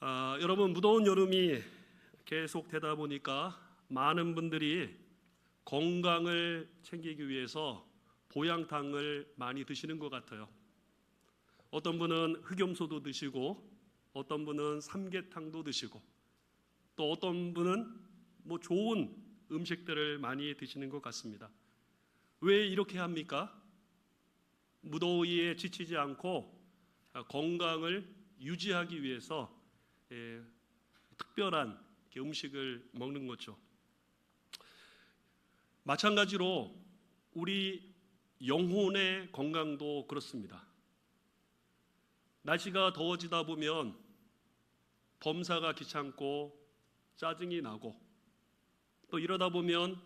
여러분, 무더운 여름이 계속되다 보니까 많은 분들이 건강을 챙기기 위해서 보양탕을 많이 드시는 것 같아요. 어떤 분은 흑염소도 드시고, 어떤 분은 삼계탕도 드시고, 또 어떤 분은 좋은 음식들을 많이 드시는 것 같습니다. 왜 이렇게 합니까? 무더위에 지치지 않고 건강을 유지하기 위해서 특별한 음식을 먹는 거죠. 마찬가지로 우리 영혼의 건강도 그렇습니다. 날씨가 더워지다 보면 범사가 귀찮고 짜증이 나고, 또 이러다 보면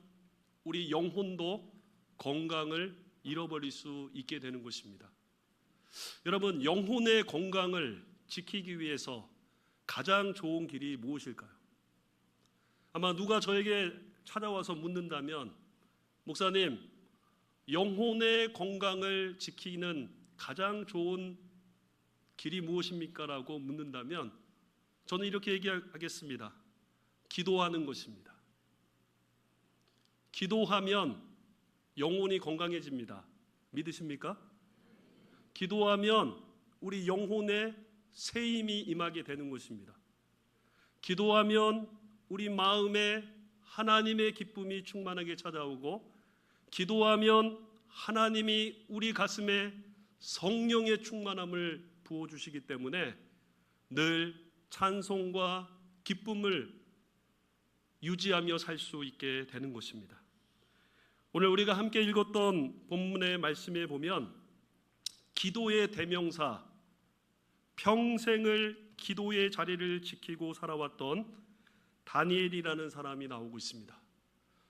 우리 영혼도 건강을 잃어버릴 수 있게 되는 것입니다. 여러분, 영혼의 건강을 지키기 위해서 가장 좋은 길이 무엇일까요? 아마 누가 저에게 찾아와서 묻는다면, 목사님, 영혼의 건강을 지키는 가장 좋은 길이 무엇입니까? 라고 묻는다면 저는 이렇게 얘기하겠습니다. 기도하는 것입니다. 기도하면 영혼이 건강해집니다. 믿으십니까? 기도하면 우리 영혼에 새 힘이 임하게 되는 것입니다. 기도하면 우리 마음에 하나님의 기쁨이 충만하게 찾아오고, 기도하면 하나님이 우리 가슴에 성령의 충만함을 부어주시기 때문에 늘 찬송과 기쁨을 유지하며 살 수 있게 되는 것입니다. 오늘 우리가 함께 읽었던 본문의 말씀에 보면 기도의 대명사, 평생을 기도의 자리를 지키고 살아왔던 다니엘이라는 사람이 나오고 있습니다.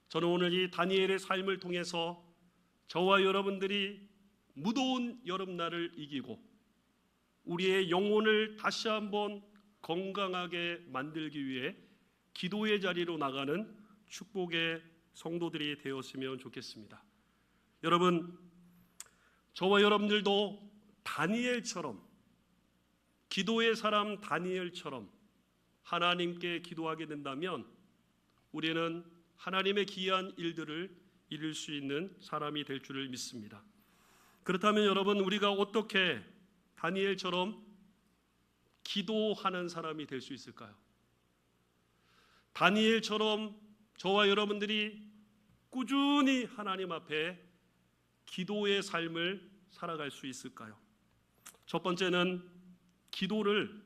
저는 오늘 이 다니엘의 삶을 통해서 저와 여러분들이 무더운 여름날을 이기고 우리의 영혼을 다시 한번 건강하게 만들기 위해 기도의 자리로 나가는 축복의 성도들이 되었으면 좋겠습니다. 여러분, 저와 여러분들도 다니엘처럼, 기도의 사람 다니엘처럼 하나님께 기도하게 된다면 우리는 하나님의 기이한 일들을 이룰 수 있는 사람이 될 줄을 믿습니다. 그렇다면 여러분, 우리가 어떻게 다니엘처럼 기도하는 사람이 될 수 있을까요? 다니엘처럼 저와 여러분들이 꾸준히 하나님 앞에 기도의 삶을 살아갈 수 있을까요? 첫 번째는 기도를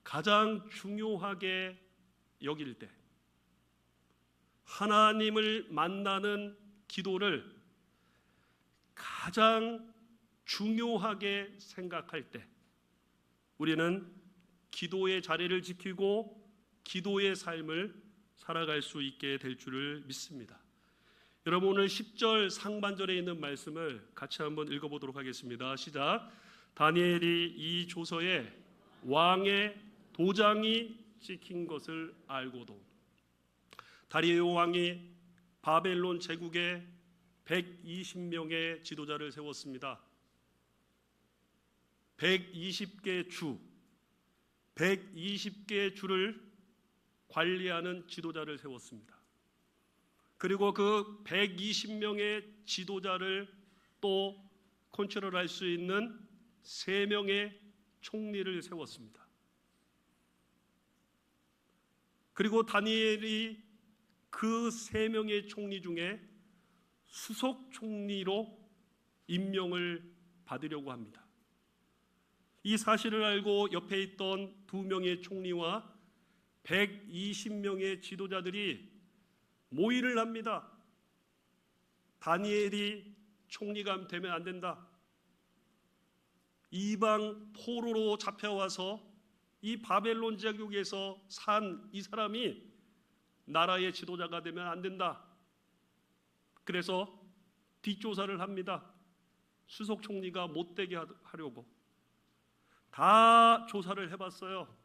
가장 중요하게 여길 때, 하나님을 만나는 기도를 가장 중요하게 생각할 때 우리는 기도의 자리를 지키고 기도의 삶을 살아갈 수 있게 될 줄을 믿습니다. 여러분, 오늘 10절 상반절에 있는 말씀을 같이 한번 읽어보도록 하겠습니다. 시작. 다니엘이 이 조서에 왕의 도장이 찍힌 것을 알고도 다리오 왕이 바벨론 제국에 120명의 지도자를 세웠습니다. 120개 주, 120개 주를 관리하는 지도자를 세웠습니다. 그리고 그 120명의 지도자를 또 컨트롤할 수 있는 3명의 총리를 세웠습니다. 그리고 다니엘이 그 3명의 총리 중에 수석 총리로 임명을 받으려고 합니다. 이 사실을 알고 옆에 있던 2명의 총리와 120명의 지도자들이 모의를 합니다. 다니엘이 총리가 되면 안 된다. 이방 포로로 잡혀와서 이 바벨론 제국에서 산 이 사람이 나라의 지도자가 되면 안 된다. 그래서 뒷조사를 합니다. 수석 총리가 못되게 하려고 다 조사를 해봤어요.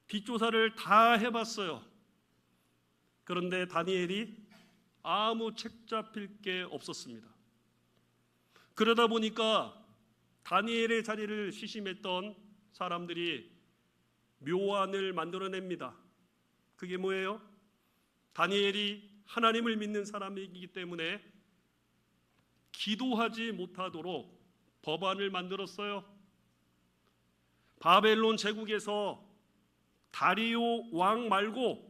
뒷조사를 다 해봤어요. 그런데 다니엘이 아무 책 잡힐 게 없었습니다. 그러다 보니까 다니엘의 자리를 시심했던 사람들이 묘안을 만들어냅니다. 그게 뭐예요? 다니엘이 하나님을 믿는 사람이기 때문에 기도하지 못하도록 법안을 만들었어요. 바벨론 제국에서 다리오 왕 말고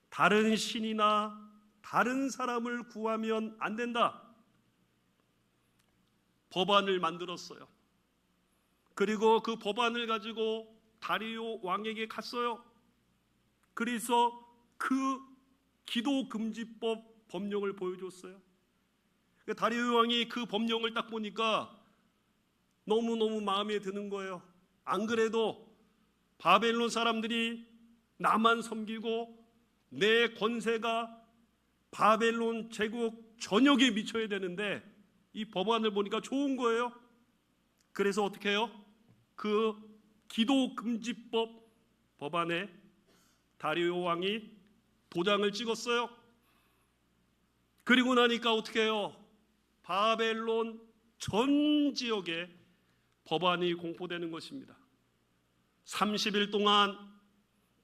다른 신이나 다른 사람을 구하면 안 된다. 법안을 만들었어요. 그리고 그 법안을 가지고 다리오 왕에게 갔어요. 그래서 그 기도 금지법 법령을 보여줬어요. 다리오 왕이 그 법령을 딱 보니까 너무너무 마음에 드는 거예요. 안 그래도 바벨론 사람들이 나만 섬기고 내 권세가 바벨론 제국 전역에 미쳐야 되는데 이 법안을 보니까 좋은 거예요. 그래서 어떻게 해요? 그 기도 금지법 법안에 다리오 왕이 도장을 찍었어요. 그리고 나니까 어떻게 해요? 바벨론 전 지역에 법안이 공포되는 것입니다. 30일 동안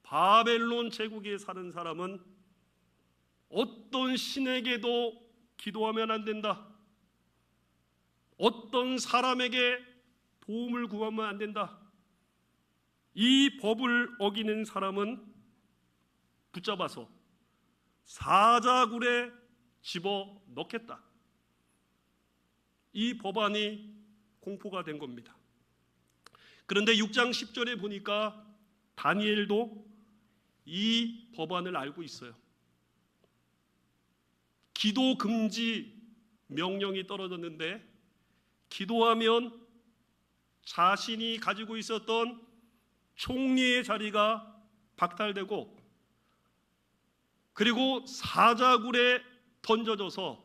바벨론 제국에 사는 사람은 어떤 신에게도 기도하면 안 된다. 어떤 사람에게 도움을 구하면 안 된다. 이 법을 어기는 사람은 붙잡아서 사자굴에 집어 넣겠다. 이 법안이 공포가 된 겁니다. 그런데 6장 10절에 보니까 다니엘도 이 법안을 알고 있어요. 기도 금지 명령이 떨어졌는데 기도하면 자신이 가지고 있었던 총리의 자리가 박탈되고 그리고 사자굴에 던져져서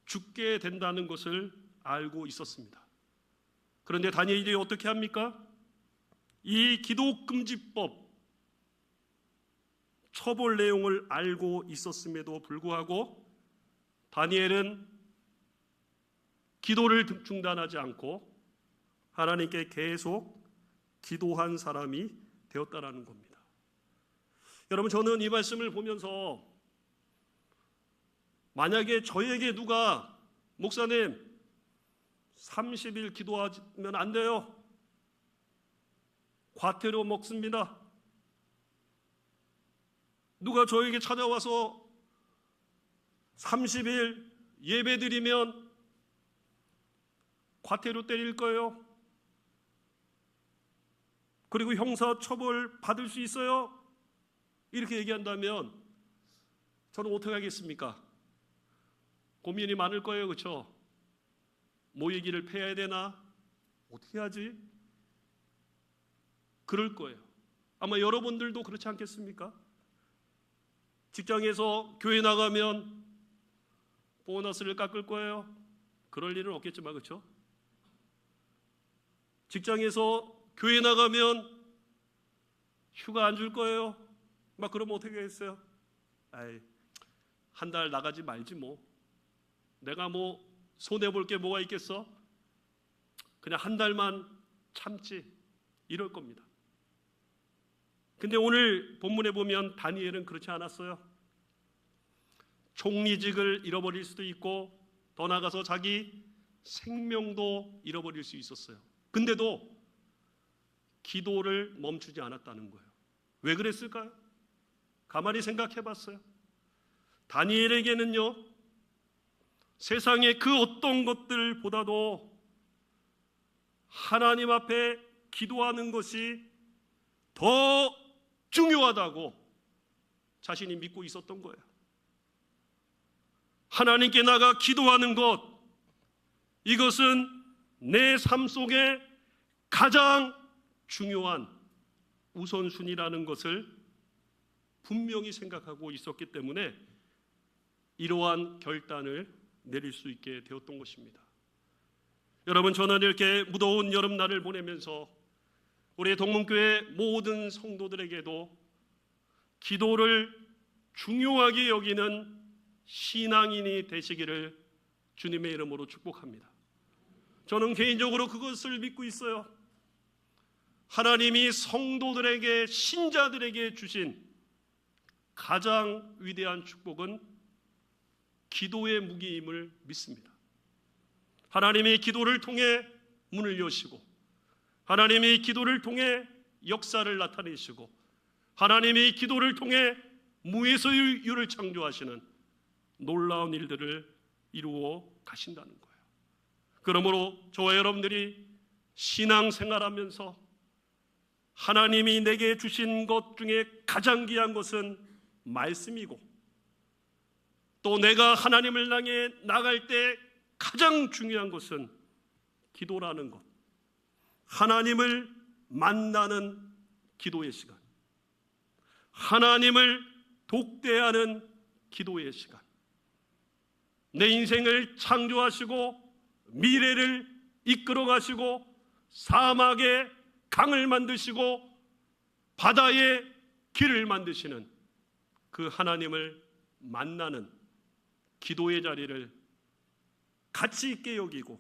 죽게 된다는 것을 알고 있었습니다. 그런데 다니엘이 어떻게 합니까? 이 기도금지법 처벌 내용을 알고 있었음에도 불구하고 다니엘은 기도를 중단하지 않고 하나님께 계속 기도한 사람이 되었다라는 겁니다. 여러분, 저는 이 말씀을 보면서 만약에 저에게 누가 목사님 30일 기도하면 안 돼요. 과태료 먹습니다. 누가 저에게 찾아와서 30일 예배 드리면 과태료 때릴 거예요. 그리고 형사 처벌 받을 수 있어요. 이렇게 얘기한다면 저는 어떻게 하겠습니까? 고민이 많을 거예요. 그렇죠? 모이기를 패야 되나? 어떻게 하지? 그럴 거예요. 아마 여러분들도 그렇지 않겠습니까? 직장에서 교회 나가면 보너스를 깎을 거예요. 그럴 일은 없겠지만 그렇죠? 직장에서 교회 나가면 휴가 안 줄 거예요. 막 그러면 어떻게 하겠어요? 아이, 한 달 나가지 말지 뭐. 내가 뭐 손해볼 게 뭐가 있겠어? 그냥 한 달만 참지. 이럴 겁니다. 근데 오늘 본문에 보면 다니엘은 그렇지 않았어요. 총리직을 잃어버릴 수도 있고 더 나아가서 자기 생명도 잃어버릴 수 있었어요. 근데도 기도를 멈추지 않았다는 거예요. 왜 그랬을까요? 가만히 생각해 봤어요. 다니엘에게는요, 세상의 그 어떤 것들보다도 하나님 앞에 기도하는 것이 더 중요하다고 자신이 믿고 있었던 거예요. 하나님께 나가 기도하는 것, 이것은 내 삶 속에 가장 중요한 우선순위라는 것을 분명히 생각하고 있었기 때문에 이러한 결단을 내릴 수 있게 되었던 것입니다. 여러분, 저는 이렇게 무더운 여름날을 보내면서 우리 동문교회 모든 성도들에게도 기도를 중요하게 여기는 신앙인이 되시기를 주님의 이름으로 축복합니다. 저는 개인적으로 그것을 믿고 있어요. 하나님이 성도들에게, 신자들에게 주신 가장 위대한 축복은 기도의 무기임을 믿습니다. 하나님이 기도를 통해 문을 여시고, 하나님이 기도를 통해 역사를 나타내시고, 하나님이 기도를 통해 무에서 유를 창조하시는 놀라운 일들을 이루어 가신다는 거예요. 그러므로 저와 여러분들이 신앙생활하면서 하나님이 내게 주신 것 중에 가장 귀한 것은 말씀이고, 또 내가 하나님을 향해 나갈 때 가장 중요한 것은 기도라는 것, 하나님을 만나는 기도의 시간, 하나님을 독대하는 기도의 시간, 내 인생을 창조하시고 미래를 이끌어 가시고 사막에 강을 만드시고 바다에 길을 만드시는 그 하나님을 만나는 기도의 자리를 가치 있게 여기고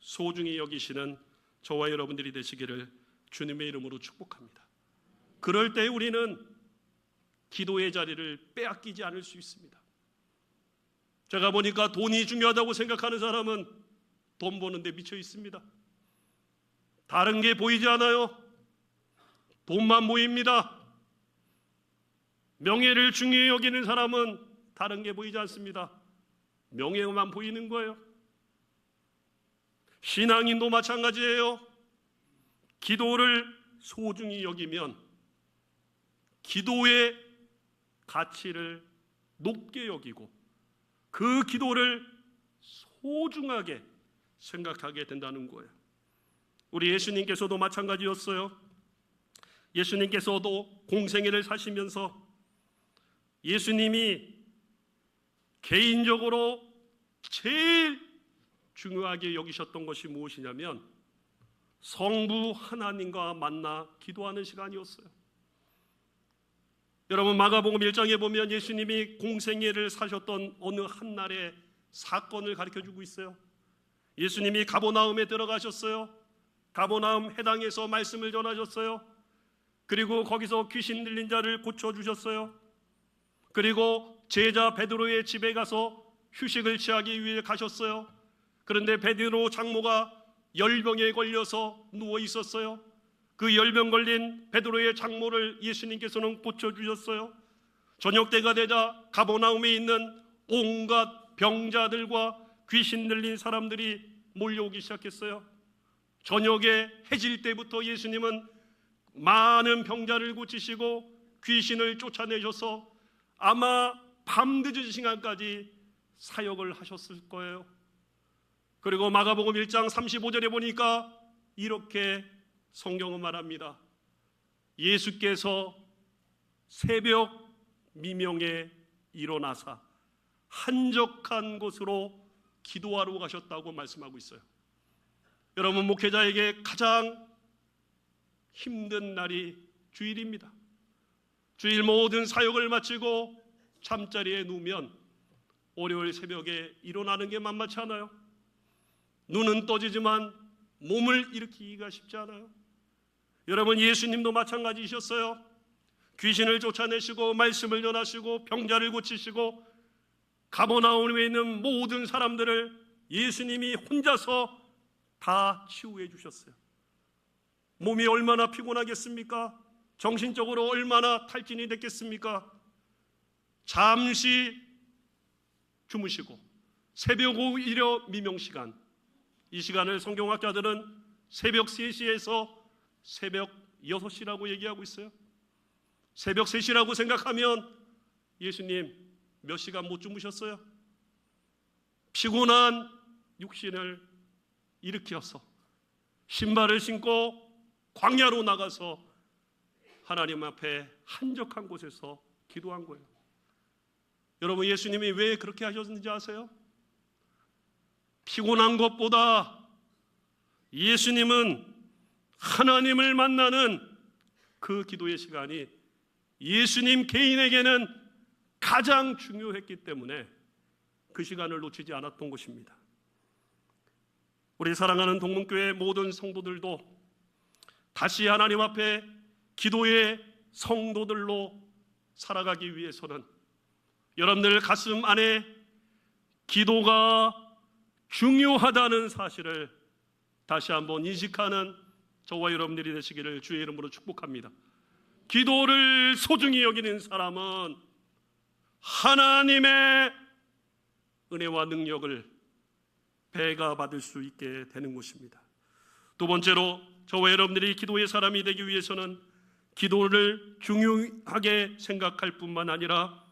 소중히 여기시는 저와 여러분들이 되시기를 주님의 이름으로 축복합니다. 그럴 때 우리는 기도의 자리를 빼앗기지 않을 수 있습니다. 제가 보니까 돈이 중요하다고 생각하는 사람은 돈 버는데 미쳐 있습니다. 다른 게 보이지 않아요. 돈만 보입니다. 명예를 중요히 여기는 사람은 다른 게 보이지 않습니다. 명예만 보이는 거예요. 신앙인도 마찬가지예요. 기도를 소중히 여기면 기도의 가치를 높게 여기고 그 기도를 소중하게 생각하게 된다는 거예요. 우리 예수님께서도 마찬가지였어요. 예수님께서도 공생애를 사시면서 예수님이 개인적으로 제일 중요하게 여기셨던 것이 무엇이냐면 성부 하나님과 만나 기도하는 시간이었어요. 여러분, 마가복음 1장에 보면 예수님이 공생애를 사셨던 어느 한날의 사건을 가르쳐주고 있어요. 예수님이 가버나움에 들어가셨어요. 가버나움 해당에서 말씀을 전하셨어요. 그리고 거기서 귀신 들린 자를 고쳐주셨어요. 그리고 제자 베드로의 집에 가서 휴식을 취하기 위해 가셨어요. 그런데 베드로 장모가 열병에 걸려서 누워 있었어요. 그 열병 걸린 베드로의 장모를 예수님께서는 고쳐주셨어요. 저녁 때가 되자 가버나움에 있는 온갖 병자들과 귀신 들린 사람들이 몰려오기 시작했어요. 저녁에 해질 때부터 예수님은 많은 병자를 고치시고 귀신을 쫓아내셔서 아마 밤늦은 시간까지 사역을 하셨을 거예요. 그리고 마가복음 1장 35절에 보니까 이렇게 성경은 말합니다. 예수께서 새벽 미명에 일어나사 한적한 곳으로 기도하러 가셨다고 말씀하고 있어요. 여러분, 목회자에게 가장 힘든 날이 주일입니다. 주일 모든 사역을 마치고 잠자리에 누우면 월요일 새벽에 일어나는 게 만만치 않아요. 눈은 떠지지만 몸을 일으키기가 쉽지 않아요. 여러분, 예수님도 마찬가지이셨어요. 귀신을 쫓아내시고 말씀을 전하시고 병자를 고치시고 가버나움에 있는 모든 사람들을 예수님이 혼자서 다 치유해 주셨어요. 몸이 얼마나 피곤하겠습니까? 정신적으로 얼마나 탈진이 됐겠습니까? 잠시 주무시고 새벽 오히려 미명시간, 이 시간을 성경학자들은 새벽 3시에서 새벽 6시라고 얘기하고 있어요. 새벽 3시라고 생각하면 예수님 몇 시간 못 주무셨어요? 피곤한 육신을 일으켜서 신발을 신고 광야로 나가서 하나님 앞에 한적한 곳에서 기도한 거예요. 여러분, 예수님이 왜 그렇게 하셨는지 아세요? 피곤한 것보다 예수님은 하나님을 만나는 그 기도의 시간이 예수님 개인에게는 가장 중요했기 때문에 그 시간을 놓치지 않았던 것입니다. 우리 사랑하는 동문교회 모든 성도들도 다시 하나님 앞에 기도의 성도들로 살아가기 위해서는 여러분들 가슴 안에 기도가 중요하다는 사실을 다시 한번 인식하는 저와 여러분들이 되시기를 주의 이름으로 축복합니다. 기도를 소중히 여기는 사람은 하나님의 은혜와 능력을 배가 받을 수 있게 되는 것입니다. 두 번째로 저와 여러분들이 기도의 사람이 되기 위해서는 기도를 중요하게 생각할 뿐만 아니라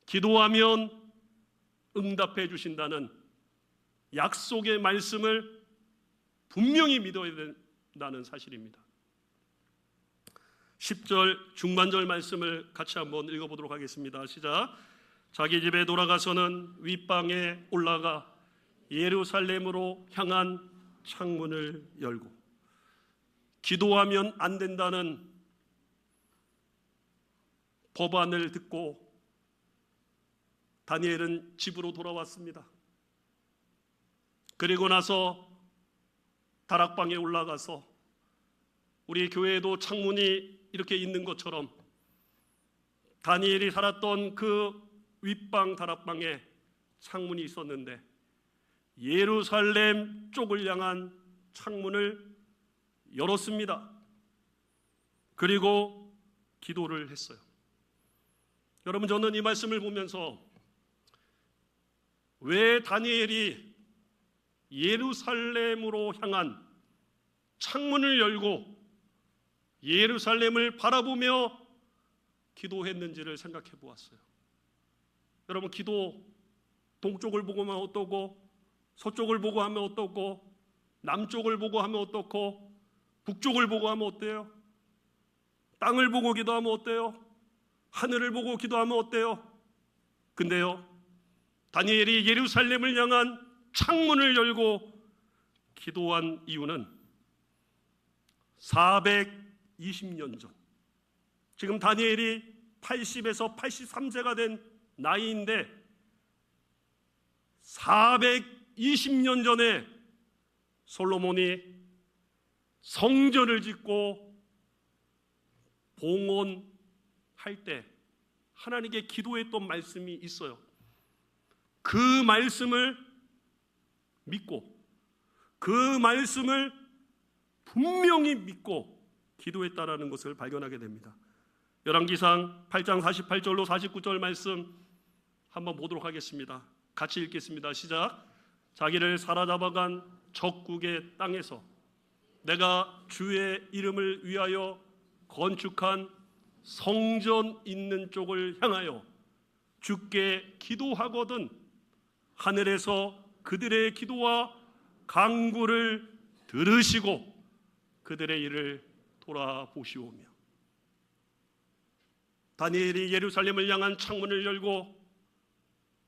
기도하면 응답해 주신다는 약속의 말씀을 분명히 믿어야 된다는 사실입니다. 10절 중반절 말씀을 같이 한번 읽어보도록 하겠습니다. 시작. 자기 집에 돌아가서는 윗방에 올라가 예루살렘으로 향한 창문을 열고, 기도하면 안 된다는 법안을 듣고 다니엘은 집으로 돌아왔습니다. 그리고 나서 다락방에 올라가서, 우리 교회에도 창문이 이렇게 있는 것처럼 다니엘이 살았던 그 윗방 다락방에 창문이 있었는데 예루살렘 쪽을 향한 창문을 열었습니다. 그리고 기도를 했어요. 여러분, 저는 이 말씀을 보면서 왜 다니엘이 예루살렘으로 향한 창문을 열고 예루살렘을 바라보며 기도했는지를 생각해 보았어요. 여러분, 기도 동쪽을 보고 하면 어떻고, 서쪽을 보고 하면 어떻고, 남쪽을 보고 하면 어떻고, 북쪽을 보고 하면 어때요? 땅을 보고 기도하면 어때요? 하늘을 보고 기도하면 어때요? 근데요, 다니엘이 예루살렘을 향한 창문을 열고 기도한 이유는 420년 전, 지금 다니엘이 80에서 83세가 된 나이인데 420년 전에 솔로몬이 성전을 짓고 봉헌할 때 하나님께 기도했던 말씀이 있어요. 그 말씀을 믿고, 그 말씀을 분명히 믿고 기도했다라는 것을 발견하게 됩니다. 열왕기상 8장 48절로 49절 말씀 한번 보도록 하겠습니다. 같이 읽겠습니다. 시작. 자기를 사로잡아간 적국의 땅에서 내가 주의 이름을 위하여 건축한 성전 있는 쪽을 향하여 주께 기도하거든 하늘에서 그들의 기도와 간구를 들으시고 그들의 일을 돌아보시오며. 다니엘이 예루살렘을 향한 창문을 열고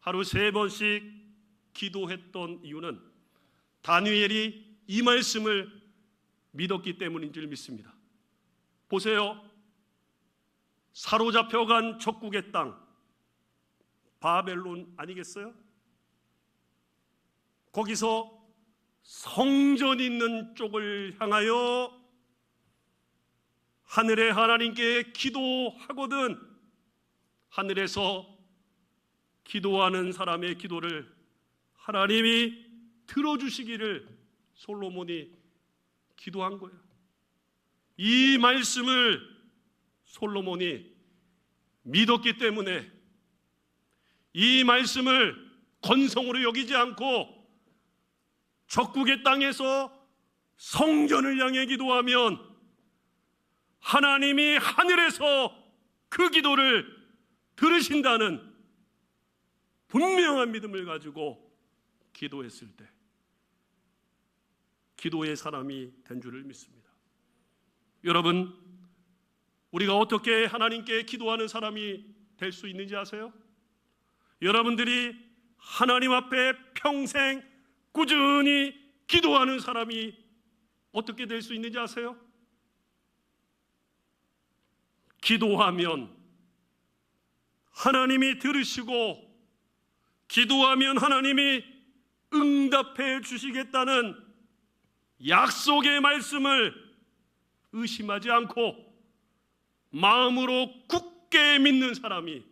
하루 3번씩 기도했던 이유는 다니엘이 이 말씀을 믿었기 때문인 줄 믿습니다. 보세요. 사로잡혀간 적국의 땅, 바벨론 아니겠어요? 거기서 성전 있는 쪽을 향하여 하늘의 하나님께 기도하거든 하늘에서 기도하는 사람의 기도를 하나님이 들어주시기를 솔로몬이 기도한 거예요. 이 말씀을 솔로몬이 믿었기 때문에 이 말씀을 건성으로 여기지 않고 적국의 땅에서 성전을 향해 기도하면 하나님이 하늘에서 그 기도를 들으신다는 분명한 믿음을 가지고 기도했을 때 기도의 사람이 된 줄을 믿습니다. 여러분, 우리가 어떻게 하나님께 기도하는 사람이 될 수 있는지 아세요? 여러분들이 하나님 앞에 평생 꾸준히 기도하는 사람이 어떻게 될 수 있는지 아세요? 기도하면 하나님이 들으시고 기도하면 하나님이 응답해 주시겠다는 약속의 말씀을 의심하지 않고 마음으로 굳게 믿는 사람이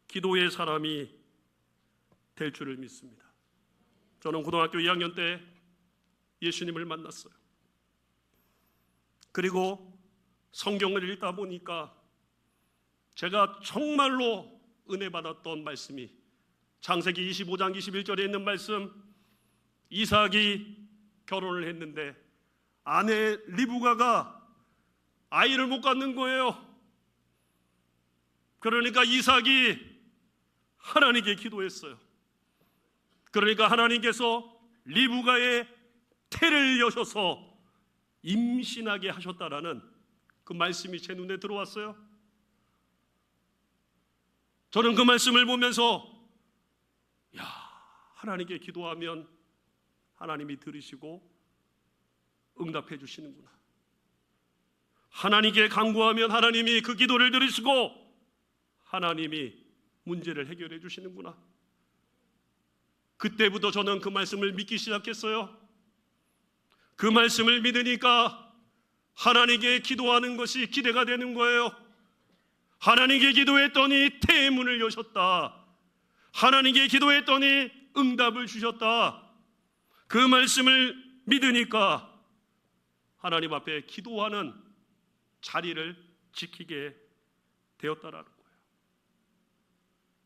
기도의 사람이 될 줄을 믿습니다. 저는 고등학교 2학년 때 예수님을 만났어요. 그리고 성경을 읽다 보니까 제가 정말로 은혜 받았던 말씀이 창세기 25장 21절에 있는 말씀, 이삭이 결혼을 했는데 아내 리브가가 아이를 못 갖는 거예요. 그러니까 이삭이 하나님께 기도했어요. 그러니까 하나님께서 리브가의 태를 여셔서 임신하게 하셨다라는 그 말씀이 제 눈에 들어왔어요. 저는 그 말씀을 보면서 하나님께 기도하면 하나님이 들으시고 응답해 주시는구나. 하나님께 간구하면 하나님이 그 기도를 들으시고 하나님이 문제를 해결해 주시는구나. 그때부터 저는 그 말씀을 믿기 시작했어요. 그 말씀을 믿으니까 하나님께 기도하는 것이 기대가 되는 거예요. 하나님께 기도했더니 태의 문을 여셨다. 하나님께 기도했더니 응답을 주셨다. 그 말씀을 믿으니까 하나님 앞에 기도하는 자리를 지키게 되었다라는 거예요.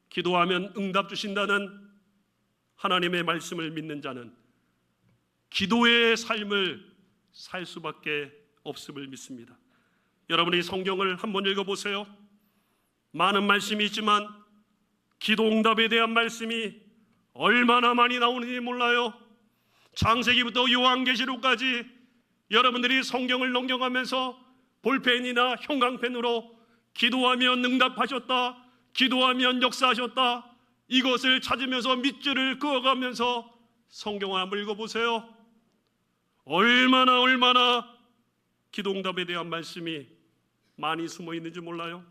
기도하면 응답 주신다는 하나님의 말씀을 믿는 자는 기도의 삶을 살 수밖에 없음을 믿습니다. 여러분이 성경을 한번 읽어보세요. 많은 말씀이 있지만 기도 응답에 대한 말씀이 얼마나 많이 나오는지 몰라요. 창세기부터 요한계시록까지 여러분들이 성경을 넘겨가면서 볼펜이나 형광펜으로 기도하면 응답하셨다, 기도하면 역사하셨다, 이것을 찾으면서 밑줄을 그어가면서 성경을 한번 읽어보세요. 얼마나 기도 응답에 대한 말씀이 많이 숨어 있는지 몰라요.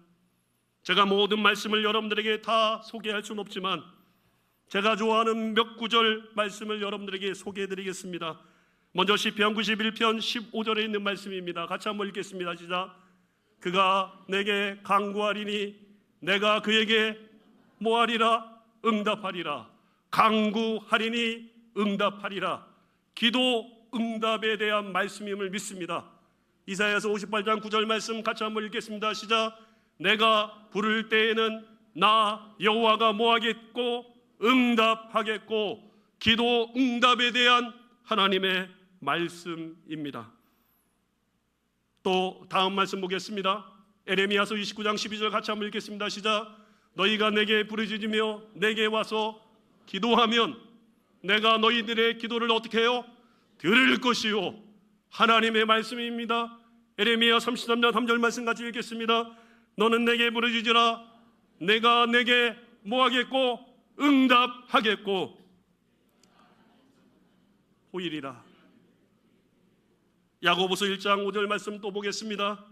제가 모든 말씀을 여러분들에게 다 소개할 수는 없지만 제가 좋아하는 몇 구절 말씀을 여러분들에게 소개해드리겠습니다. 먼저 시편 91편 15절에 있는 말씀입니다. 같이 한번 읽겠습니다. 시작. 그가 내게 간구하리니 내가 그에게 뭐하리라? 응답하리라. 간구하리니 응답하리라. 기도 응답에 대한 말씀임을 믿습니다. 이사야서 58장 9절 말씀 같이 한번 읽겠습니다. 시작. 내가 부를 때에는 나 여호와가 뭐하겠고 응답하겠고. 기도 응답에 대한 하나님의 말씀입니다. 또 다음 말씀 보겠습니다. 에레미야서 29장 12절 같이 한번 읽겠습니다. 시작. 너희가 내게 부르짖으며 내게 와서 기도하면 내가 너희들의 기도를 어떻게 해요? 들을 것이요. 하나님의 말씀입니다. 에레미야 33장 3절 말씀 같이 읽겠습니다. 너는 내게 부르짖으라. 내가 내게 뭐하겠고 응답하겠고 호일이라. 야고보서 1장 5절 말씀 또 보겠습니다.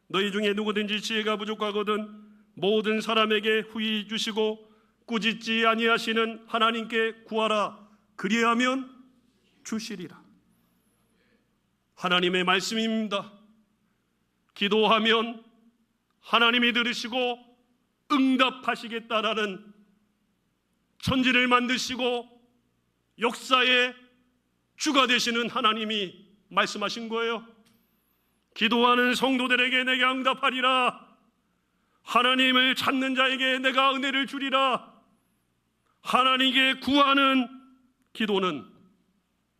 너희 중에 누구든지 지혜가 부족하거든 모든 사람에게 후히 주시고 꾸짖지 아니하시는 하나님께 구하라. 그리하면 주시리라. 하나님의 말씀입니다. 기도하면 하나님이 들으시고 응답하시겠다라는 천지를 만드시고 역사의 주가 되시는 하나님이 말씀하신 거예요. 기도하는 성도들에게 내가 응답하리라. 하나님을 찾는 자에게 내가 은혜를 주리라. 하나님께 구하는 기도는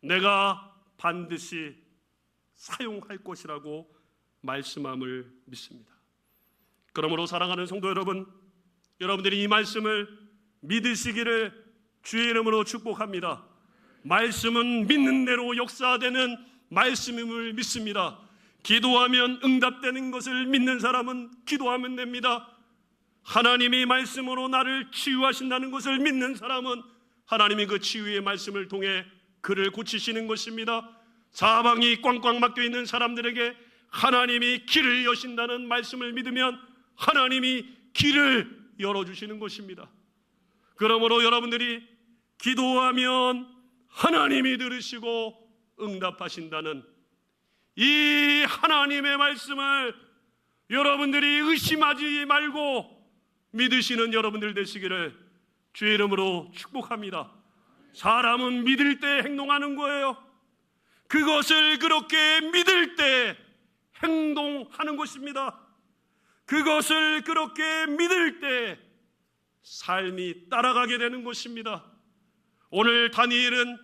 내가 반드시 사용할 것이라고 말씀함을 믿습니다. 그러므로 사랑하는 성도 여러분, 여러분들이 이 말씀을 믿으시기를 주의 이름으로 축복합니다. 말씀은 믿는 대로 역사되는 말씀임을 믿습니다. 기도하면 응답되는 것을 믿는 사람은 기도하면 됩니다. 하나님이 말씀으로 나를 치유하신다는 것을 믿는 사람은 하나님이 그 치유의 말씀을 통해 그를 고치시는 것입니다. 사방이 꽝꽝 막혀 있는 사람들에게 하나님이 길을 여신다는 말씀을 믿으면 하나님이 길을 열어주시는 것입니다. 그러므로 여러분들이 기도하면 하나님이 들으시고 응답하신다는 이 하나님의 말씀을 여러분들이 의심하지 말고 믿으시는 여러분들 되시기를 주의 이름으로 축복합니다. 사람은 믿을 때 행동하는 거예요. 그것을 그렇게 믿을 때 행동하는 것입니다. 그것을 그렇게 믿을 때 삶이 따라가게 되는 것입니다. 오늘 다니엘은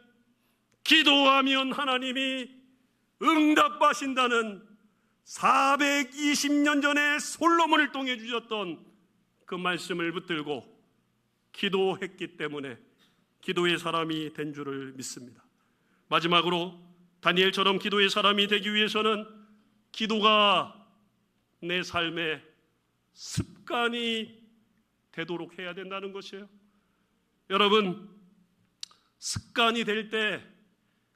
기도하면 하나님이 응답하신다는 420년 전에 솔로몬을 통해 주셨던 그 말씀을 붙들고 기도했기 때문에 기도의 사람이 된 줄을 믿습니다. 마지막으로 다니엘처럼 기도의 사람이 되기 위해서는 기도가 내 삶의 습관이 되도록 해야 된다는 것이에요. 여러분, 습관이 될 때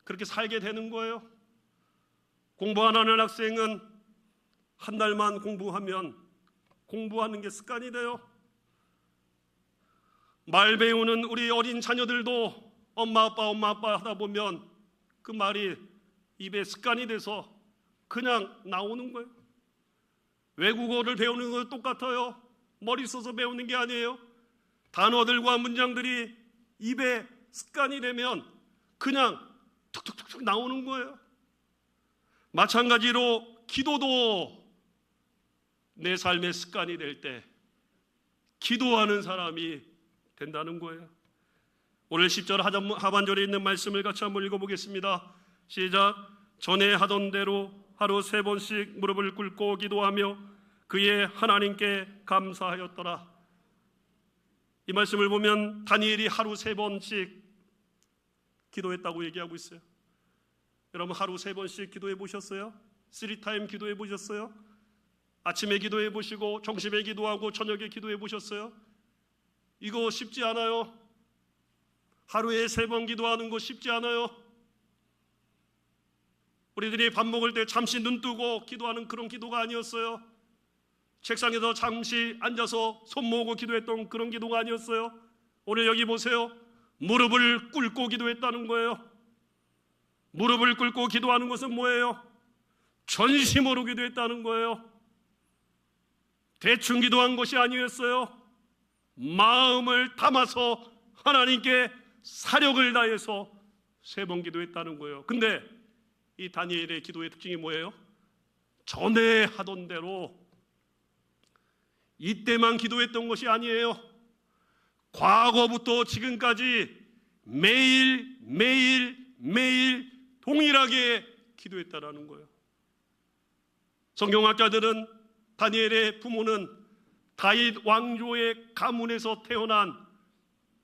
그렇게 살게 되는 거예요. 공부 안 하는 학생은 한 달만 공부하면 공부하는 게 습관이 돼요. 말 배우는 우리 어린 자녀들도 엄마 아빠 하다 보면 그 말이 입에 습관이 돼서 그냥 나오는 거예요. 외국어를 배우는 거 똑같아요. 머리 써서 배우는 게 아니에요. 단어들과 문장들이 입에 습관이 되면 그냥 툭툭툭툭 나오는 거예요. 마찬가지로 기도도 내 삶의 습관이 될 때 기도하는 사람이 된다는 거예요. 오늘 10절 하반절에 있는 말씀을 같이 한번 읽어보겠습니다. 시작. 전에 하던 대로 하루 3번씩 무릎을 꿇고 기도하며 그의 하나님께 감사하였더라. 이 말씀을 보면 다니엘이 하루 3번씩 기도했다고 얘기하고 있어요. 여러분, 하루 3번씩 기도해 보셨어요? 3타임 기도해 보셨어요? 아침에 기도해 보시고 점심에 기도하고 저녁에 기도해 보셨어요? 이거 쉽지 않아요. 하루에 3번 기도하는 거 쉽지 않아요. 우리들이 밥 먹을 때 잠시 눈 뜨고 기도하는 그런 기도가 아니었어요. 책상에서 잠시 앉아서 손 모으고 기도했던 그런 기도가 아니었어요. 오늘 여기 보세요. 무릎을 꿇고 기도했다는 거예요. 무릎을 꿇고 기도하는 것은 뭐예요? 전심으로 기도했다는 거예요. 대충 기도한 것이 아니었어요. 마음을 담아서 하나님께 사력을 다해서 3번 기도했다는 거예요. 근데 이 다니엘의 기도의 특징이 뭐예요? 전에 하던 대로 이때만 기도했던 것이 아니에요. 과거부터 지금까지 매일 동일하게 기도했다라는 거예요. 성경학자들은 다니엘의 부모는 다윗 왕조의 가문에서 태어난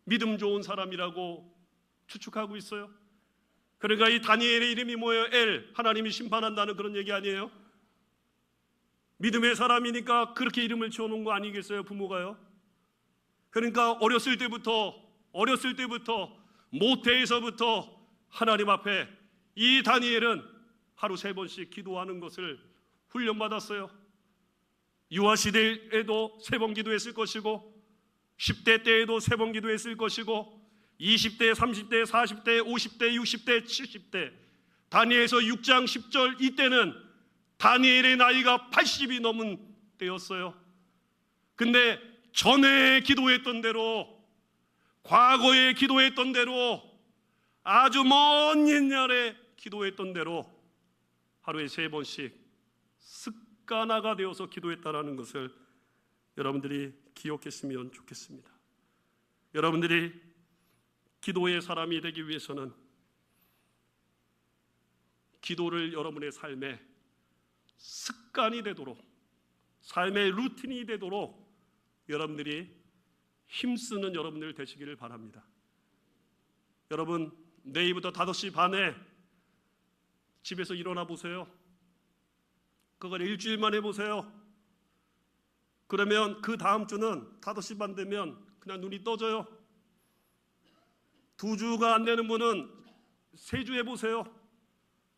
믿음 좋은 사람이라고 추측하고 있어요. 그러니까 이 다니엘의 이름이 뭐예요? 엘, 하나님이 심판한다는 그런 얘기 아니에요? 믿음의 사람이니까 그렇게 이름을 지어놓은 거 아니겠어요? 부모가요. 그러니까 어렸을 때부터 모태에서부터 하나님 앞에 이 다니엘은 하루 3번씩 기도하는 것을 훈련받았어요. 유아시대에도 3번 기도했을 것이고 10대 때에도 3번 기도했을 것이고 20대, 30대, 40대, 50대, 60대, 70대 다니엘서 6장 10절 이때는 다니엘의 나이가 80이 넘은 때였어요. 근데 전에 기도했던 대로 과거에 기도했던 대로 아주 먼 옛날에 기도했던 대로 하루에 3번씩 습관화가 되어서 기도했다라는 것을 여러분들이 기억했으면 좋겠습니다. 여러분들이 기도의 사람이 되기 위해서는 기도를 여러분의 삶에 습관이 되도록, 삶의 루틴이 되도록 여러분들이 힘쓰는 여러분들 되시기를 바랍니다. 여러분, 내일부터 5시 반에 집에서 일어나 보세요. 그걸 일주일만 해보세요. 그러면 그 다음 주는 5시 반 되면 그냥 눈이 떠져요. 2주가 안 되는 분은 3주 해보세요.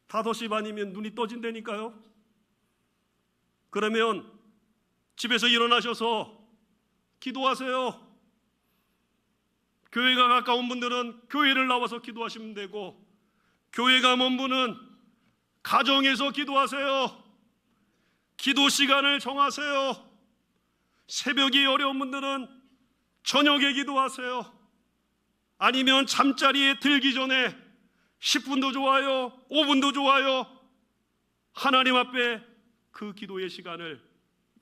5시 반이면 눈이 떠진다니까요. 그러면 집에서 일어나셔서 기도하세요. 교회가 가까운 분들은 교회를 나와서 기도하시면 되고, 교회가 먼 분은 가정에서 기도하세요. 기도 시간을 정하세요. 새벽이 어려운 분들은 저녁에 기도하세요. 아니면 잠자리에 들기 전에 10분도 좋아요, 5분도 좋아요. 하나님 앞에 그 기도의 시간을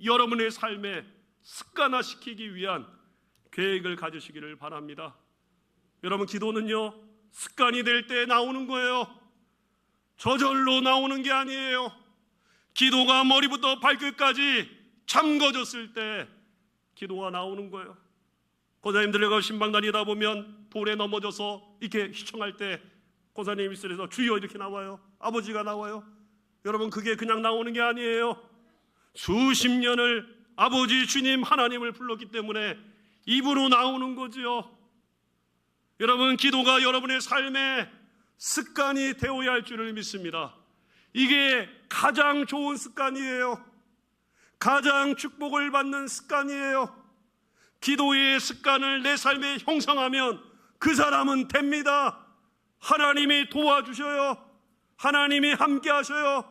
여러분의 삶에 습관화시키기 위한 계획을 가지시기를 바랍니다. 여러분, 기도는요, 습관이 될 때 나오는 거예요. 저절로 나오는 게 아니에요. 기도가 머리부터 발끝까지 잠궈졌을 때 기도가 나오는 거예요. 권사님들과 신방 다니다 보면 돌에 넘어져서 이렇게 휘청할 때 권사님 입술에서 주여 이렇게 나와요. 아버지가 나와요. 여러분, 그게 그냥 나오는 게 아니에요. 수십 년을 아버지 주님 하나님을 불렀기 때문에 입으로 나오는 거지요. 여러분, 기도가 여러분의 삶에 습관이 되어야 할 줄을 믿습니다. 이게 가장 좋은 습관이에요. 가장 축복을 받는 습관이에요. 기도의 습관을 내 삶에 형성하면 그 사람은 됩니다. 하나님이 도와주셔요. 하나님이 함께 하셔요.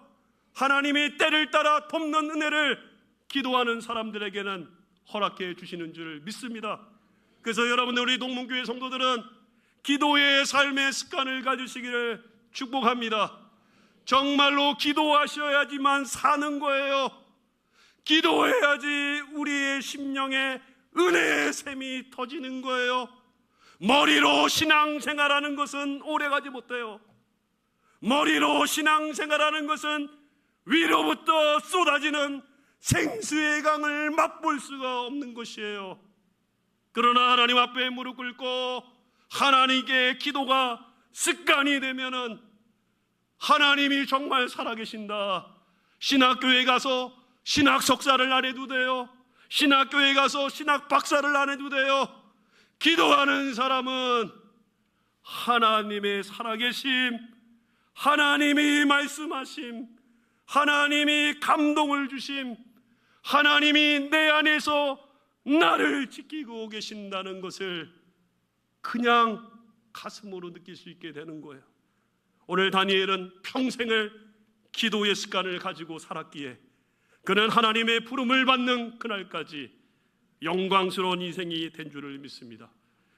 하나님이 때를 따라 돕는 은혜를 기도하는 사람들에게는 허락해 주시는 줄 믿습니다. 그래서 여러분들, 우리 동문교회 성도들은 기도의 삶의 습관을 가지시기를 축복합니다. 정말로 기도하셔야지만 사는 거예요. 기도해야지 우리의 심령에 은혜의 샘이 터지는 거예요. 머리로 신앙생활하는 것은 오래가지 못해요. 머리로 신앙생활하는 것은 위로부터 쏟아지는 생수의 강을 맛볼 수가 없는 것이에요. 그러나 하나님 앞에 무릎 꿇고 하나님께 기도가 습관이 되면은 하나님이 정말 살아계신다. 신학교에 가서 신학 석사를 안 해도 돼요. 신학교에 가서 신학 박사를 안 해도 돼요. 기도하는 사람은 하나님의 살아계심, 하나님이 말씀하심, 하나님이 감동을 주심, 하나님이 내 안에서 나를 지키고 계신다는 것을 그냥 가슴으로 느낄 수 있게 되는 거예요. 오늘 다니엘은 평생을 기도의 습관을 가지고 살았기에 그는 하나님의 부름을 받는 그날까지 영광스러운 인생이 된 줄을 믿습니다.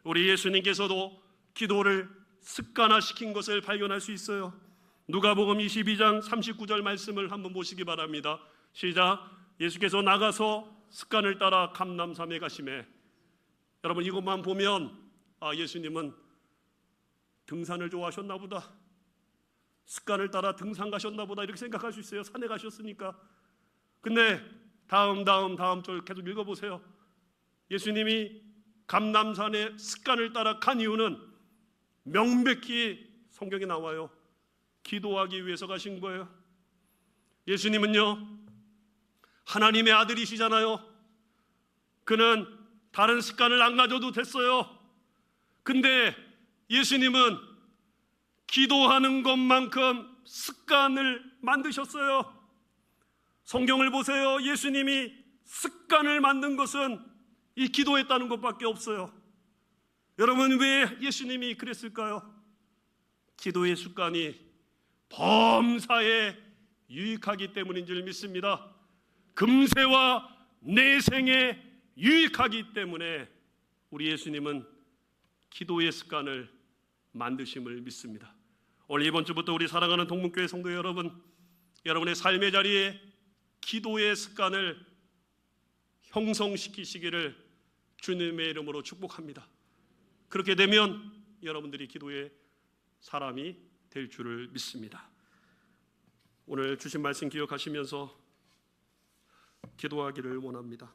우리 예수님께서도 기도를 습관화시킨 것을 발견할 수 있어요. 누가복음 22장 39절 말씀을 한번 보시기 바랍니다. 시작. 예수께서 나가서 습관을 따라 감람산에 가시매. 여러분, 이것만 보면 예수님은 등산을 좋아하셨나 보다, 습관을 따라 등산 가셨나 보다 이렇게 생각할 수 있어요. 산에 가셨으니까. 근데 다음 절 계속 읽어보세요. 예수님이 감람산에 습관을 따라 간 이유는 명백히 성경에 나와요. 기도하기 위해서 가신 거예요. 예수님은요, 하나님의 아들이시잖아요. 그는 다른 습관을 안 가져도 됐어요. 근데 예수님은 기도하는 것만큼 습관을 만드셨어요. 성경을 보세요. 예수님이 습관을 만든 것은 이 기도했다는 것밖에 없어요. 여러분, 왜 예수님이 그랬을까요? 기도의 습관이 범사에 유익하기 때문인 줄 믿습니다. 금세와 내생에 유익하기 때문에 우리 예수님은 기도의 습관을 만드심을 믿습니다. 오늘 이번 주부터 우리 사랑하는 동문교회 성도 여러분, 여러분의 삶의 자리에 기도의 습관을 형성시키시기를 주님의 이름으로 축복합니다. 그렇게 되면 여러분들이 기도의 사람이 될 줄을 믿습니다. 오늘 주신 말씀 기억하시면서 기도하기를 원합니다.